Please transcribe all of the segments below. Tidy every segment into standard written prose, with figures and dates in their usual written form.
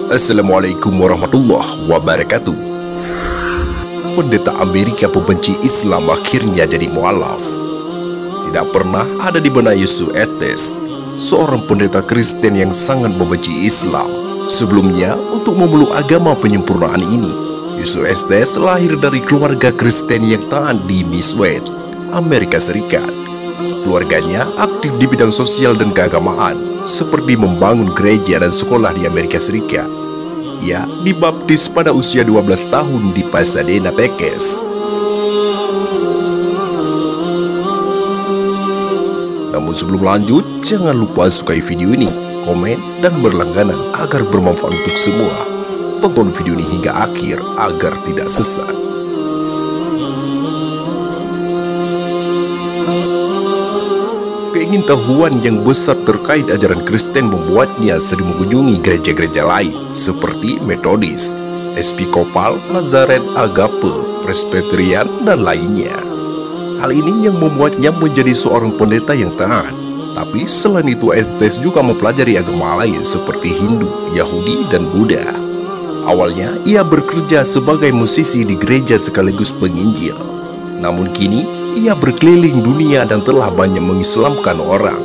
Assalamualaikum warahmatullahi wabarakatuh. Pendeta Amerika pembenci Islam akhirnya jadi mualaf. Tidak pernah ada di benak Yusuf Estes, seorang pendeta Kristen yang sangat membenci Islam. Sebelumnya, untuk memeluk agama penyempurnaan ini, Yusuf Estes lahir dari keluarga Kristen yang taat di Missouri, Amerika Serikat. Keluarganya aktif di bidang sosial dan keagamaan, seperti membangun gereja dan sekolah di Amerika Serikat. Ia dibaptis pada usia 12 tahun di Pasadena, Texas. Namun sebelum lanjut, jangan lupa sukai video ini, komen, dan berlangganan agar bermanfaat untuk semua. Tonton video ini hingga akhir agar tidak sesat. Keingintahuan yang besar terkait ajaran Kristen membuatnya sering mengunjungi gereja-gereja lain seperti Metodis, Episkopal, Nazaret, Agape, Presbyterian, dan lainnya. Hal ini yang membuatnya menjadi seorang pendeta yang taat. Tapi selain itu, Estes juga mempelajari agama lain seperti Hindu, Yahudi, dan Buddha. Awalnya ia bekerja sebagai musisi di gereja sekaligus penginjil. Namun kini ia berkeliling dunia dan telah banyak mengislamkan orang.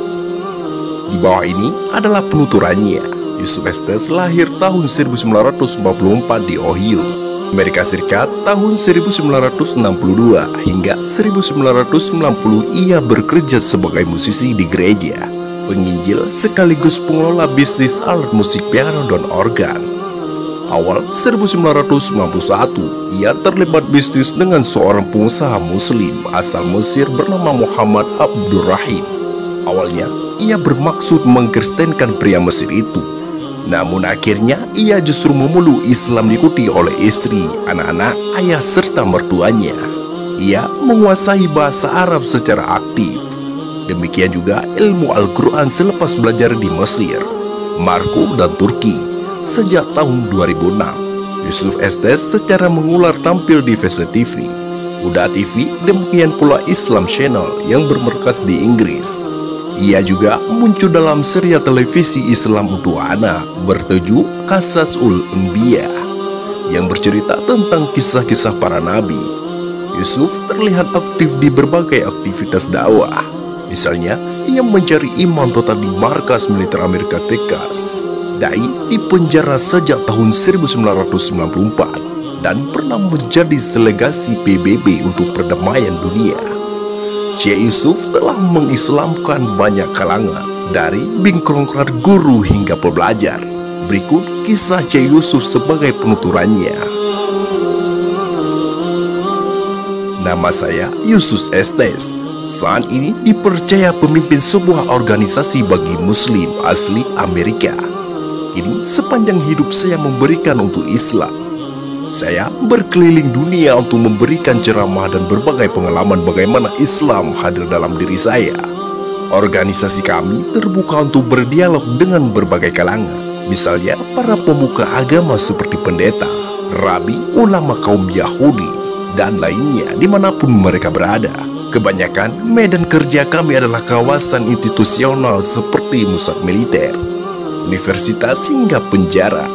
Di bawah ini adalah penuturannya. Yusuf Estes lahir tahun 1944 di Ohio, Amerika Serikat. Tahun 1962 hingga 1990 ia bekerja sebagai musisi di gereja, penginjil sekaligus pengelola bisnis alat musik piano dan organ. Awal 1991, ia terlibat bisnis dengan seorang pengusaha muslim asal Mesir bernama Muhammad Abdurrahim. Awalnya, ia bermaksud mengkristenkan pria Mesir itu. Namun akhirnya, ia justru memeluk Islam diikuti oleh istri, anak-anak, ayah, serta mertuanya. Ia menguasai bahasa Arab secara aktif. Demikian juga ilmu Al-Quran selepas belajar di Mesir, Maroko, dan Turki. Sejak tahun 2006, Yusuf Estes secara mengular tampil di Vice TV, Huda TV, demikian pula Islam Channel yang bermarkas di Inggris. Ia juga muncul dalam serial televisi Islam untuk anak bertajuk Qasasul Anbiya yang bercerita tentang kisah-kisah para nabi. Yusuf terlihat aktif di berbagai aktivitas dakwah. Misalnya, ia mencari imam tetap di markas militer Amerika Texas. Dai dipenjara sejak tahun 1994 dan pernah menjadi delegasi PBB untuk perdamaian dunia. Syekh Yusuf telah mengislamkan banyak kalangan, dari bingkrongkar guru hingga pembelajar. Berikut kisah Syekh Yusuf sebagai penuturannya. Nama saya Yusuf Estes. Saat ini dipercaya pemimpin sebuah organisasi bagi Muslim asli Amerika. Kini sepanjang hidup saya memberikan untuk Islam. Saya berkeliling dunia untuk memberikan ceramah dan berbagai pengalaman bagaimana Islam hadir dalam diri saya. Organisasi kami terbuka untuk berdialog dengan berbagai kalangan. Misalnya para pemuka agama seperti pendeta, rabi, ulama kaum Yahudi, dan lainnya dimanapun mereka berada. Kebanyakan medan kerja kami adalah kawasan institusional seperti pusat militer, universitas hingga penjara.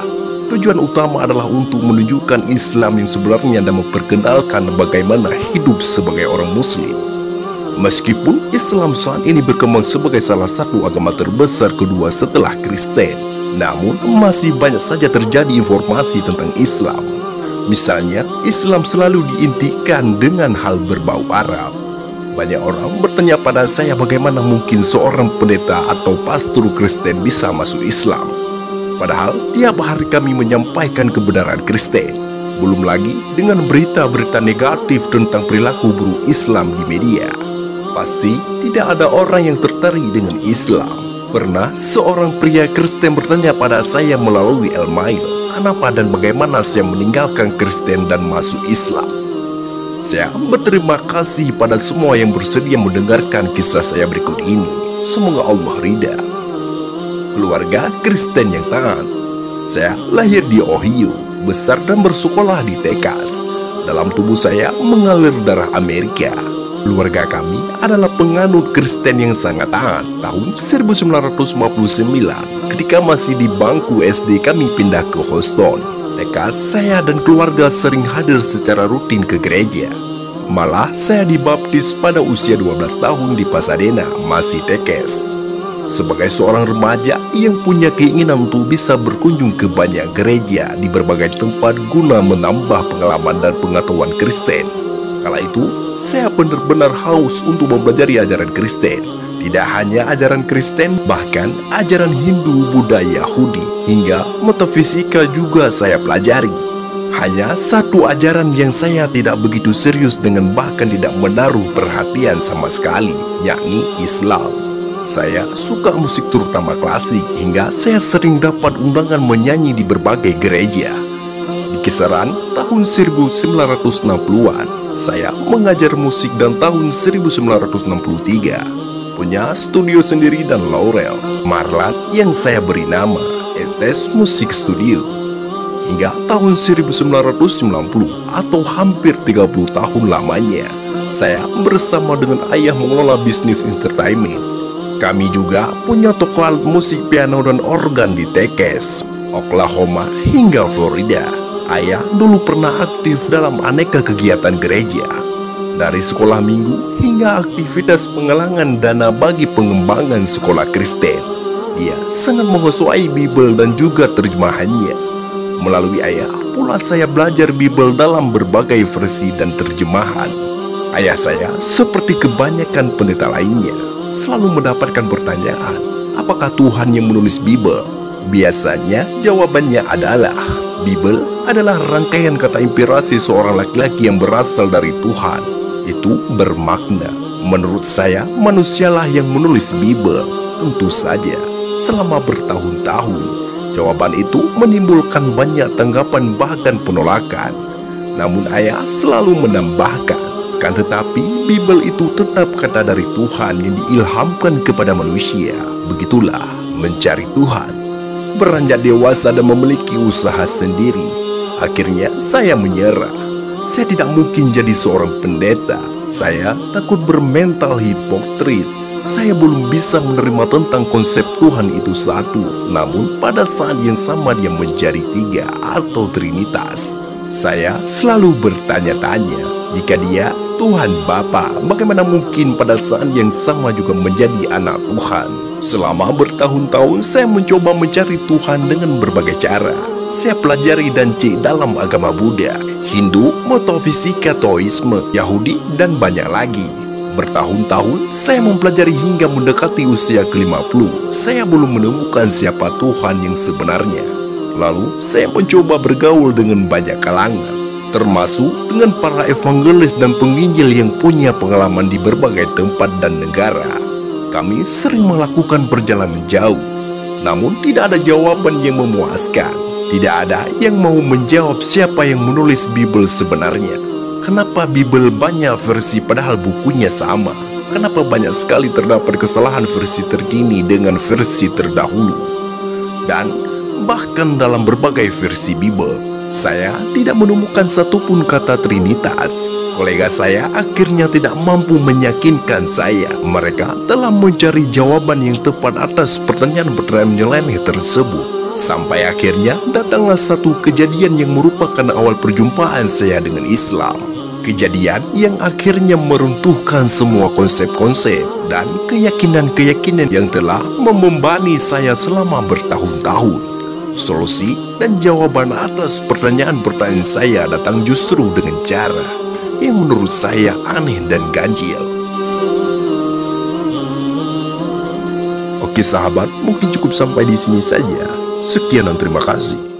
Tujuan utama adalah untuk menunjukkan Islam yang sebenarnya dan memperkenalkan bagaimana hidup sebagai orang Muslim. Meskipun Islam saat ini berkembang sebagai salah satu agama terbesar kedua setelah Kristen, namun masih banyak saja terjadi informasi tentang Islam. Misalnya, Islam selalu diintikan dengan hal berbau Arab. Banyak orang bertanya pada saya bagaimana mungkin seorang pendeta atau pastor Kristen bisa masuk Islam. Padahal tiap hari kami menyampaikan kebenaran Kristen. Belum lagi dengan berita-berita negatif tentang perilaku buruk Islam di media. Pasti tidak ada orang yang tertarik dengan Islam. Pernah seorang pria Kristen bertanya pada saya melalui email, kenapa dan bagaimana saya meninggalkan Kristen dan masuk Islam. Saya berterima kasih pada semua yang bersedia mendengarkan kisah saya berikut ini. Semoga Allah ridha. Keluarga Kristen yang taat. Saya lahir di Ohio, besar dan bersekolah di Texas. Dalam tubuh saya mengalir darah Amerika. Keluarga kami adalah penganut Kristen yang sangat taat. Tahun 1959, ketika masih di bangku SD kami pindah ke Houston. TK saya dan keluarga sering hadir secara rutin ke gereja. Malah saya dibaptis pada usia 12 tahun di Pasadena, masih tekes. Sebagai seorang remaja yang punya keinginan untuk bisa berkunjung ke banyak gereja di berbagai tempat guna menambah pengalaman dan pengetahuan Kristen. Kala itu, saya benar-benar haus untuk mempelajari ajaran Kristen. Tidak hanya ajaran Kristen, bahkan ajaran Hindu, Buddha, Yahudi, hingga metafisika juga saya pelajari. Hanya satu ajaran yang saya tidak begitu serius dengan bahkan tidak menaruh perhatian sama sekali, yakni Islam. Saya suka musik terutama klasik hingga saya sering dapat undangan menyanyi di berbagai gereja. Di kisaran tahun 1960-an, saya mengajar musik dan tahun 1963 punya studio sendiri dan Laurel Marlan yang saya beri nama Etes Musik Studio. Hingga tahun 1990 atau hampir 30 tahun lamanya, saya bersama dengan ayah mengelola bisnis entertainment. Kami juga punya toko alat musik piano dan organ di Texas, Oklahoma, hingga Florida. Ayah dulu pernah aktif dalam aneka kegiatan gereja, dari sekolah minggu hingga aktivitas penggalangan dana bagi pengembangan sekolah Kristen. Dia sangat menguasai Bible dan juga terjemahannya. Melalui ayah pula saya belajar Bible dalam berbagai versi dan terjemahan. Ayah saya, seperti kebanyakan pendeta lainnya, selalu mendapatkan pertanyaan, apakah Tuhan yang menulis Bible? Biasanya jawabannya adalah, Bible adalah rangkaian kata inspirasi seorang laki-laki yang berasal dari Tuhan. Itu bermakna, menurut saya, manusialah yang menulis Bible. Tentu saja, selama bertahun-tahun, jawaban itu menimbulkan banyak tanggapan bahkan penolakan. Namun ayah selalu menambahkan, kan tetapi Bible itu tetap kata dari Tuhan yang diilhamkan kepada manusia. Begitulah mencari Tuhan. Beranjak dewasa dan memiliki usaha sendiri, akhirnya saya menyerah. Saya tidak mungkin jadi seorang pendeta. Saya takut bermental hipokrit. Saya belum bisa menerima tentang konsep Tuhan itu satu, namun pada saat yang sama dia menjadi tiga atau trinitas. Saya selalu bertanya-tanya, jika dia Tuhan Bapa, bagaimana mungkin pada saat yang sama juga menjadi anak Tuhan? Selama bertahun-tahun saya mencoba mencari Tuhan dengan berbagai cara. Saya pelajari dan cek dalam agama Buddha, Hindu, metafisika, Taoisme, Yahudi, dan banyak lagi. Bertahun-tahun saya mempelajari hingga mendekati usia ke-50. Saya belum menemukan siapa Tuhan yang sebenarnya. Lalu saya mencoba bergaul dengan banyak kalangan, termasuk dengan para evangelis dan penginjil yang punya pengalaman di berbagai tempat dan negara. Kami sering melakukan perjalanan jauh, namun tidak ada jawaban yang memuaskan. Tidak ada yang mau menjawab siapa yang menulis Bible sebenarnya. Kenapa Bible banyak versi padahal bukunya sama? Kenapa banyak sekali terdapat kesalahan versi terkini dengan versi terdahulu? Dan bahkan dalam berbagai versi Bible, saya tidak menemukan satupun kata Trinitas. Kolega saya akhirnya tidak mampu meyakinkan saya. Mereka telah mencari jawaban yang tepat atas pertanyaan-pertanyaan nyeleneh tersebut. Sampai akhirnya datanglah satu kejadian yang merupakan awal perjumpaan saya dengan Islam. Kejadian yang akhirnya meruntuhkan semua konsep-konsep dan keyakinan-keyakinan yang telah membebani saya selama bertahun-tahun. Solusi dan jawaban atas pertanyaan-pertanyaan saya datang justru dengan cara yang menurut saya aneh dan ganjil. Oke sahabat, mungkin cukup sampai di sini saja. Sekian dan terima kasih.